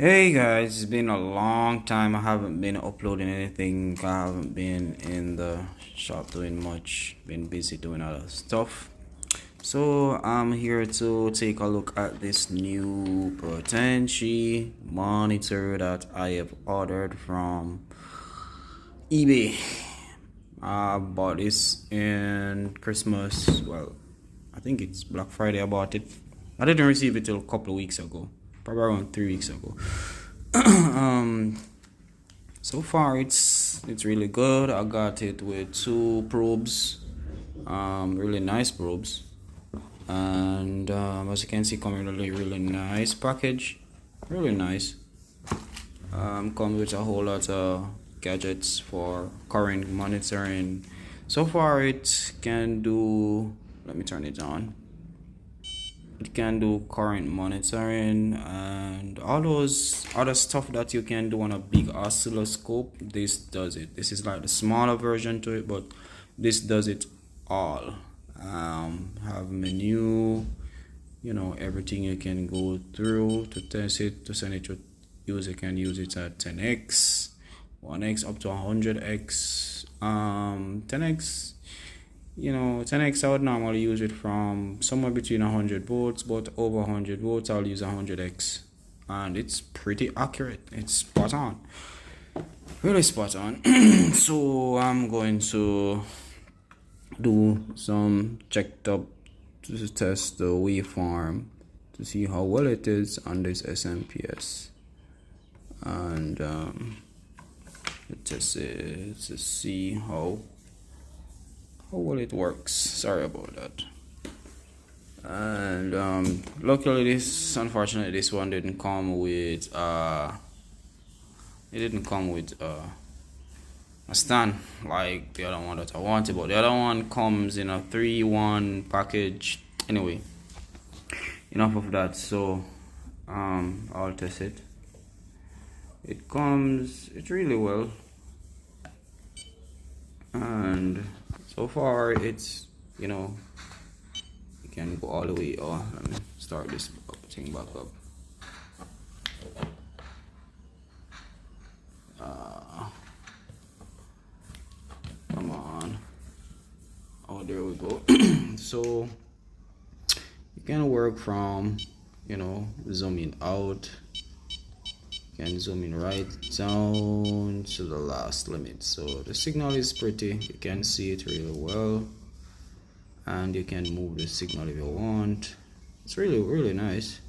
Hey guys, it's been a long time. I haven't been uploading anything. I haven't been in the shop doing much. Been busy doing other stuff. So I'm here to take a look at this new Potenchi monitor that I have ordered from eBay. I bought this in Christmas. Well, I think it's Black Friday. I bought it. I didn't receive it till a couple of weeks ago, probably around 3 weeks ago. um, so far it's really good. I got it with two probes, really nice probes, and as you can see, coming really nice package, really nice. Comes with a whole lot of gadgets for current monitoring. So far it can do, let me turn it on. It can do current monitoring and all those other stuff that you can do on a big oscilloscope. This does it. This is like the smaller version to it, but this does it all. Have menu, everything you can go through to test it, to send it to user can use it at 10x, 1x up to 100x, 10x. 10x I would normally use it from somewhere between 100 volts, but over 100 volts I'll use 100x, and it's pretty accurate. It's spot on, really spot on. So I'm going to do some checked up to test the waveform to see how well it is on this SMPS, and test it to see how well it works. Sorry about that. And luckily, unfortunately, this one didn't come with a stand like the other one that I wanted, but the other one comes in a 3-in-1 package. Anyway, enough of that. So I'll test it. It comes really well, and so far it's, you can go all the way. Oh, let me start this thing back up. Come on. Oh, there we go. So you can work from, zooming out. You can zoom in right down to the last limit. So the signal is pretty. You can see it really well, and you can move the signal if you want. It's really nice.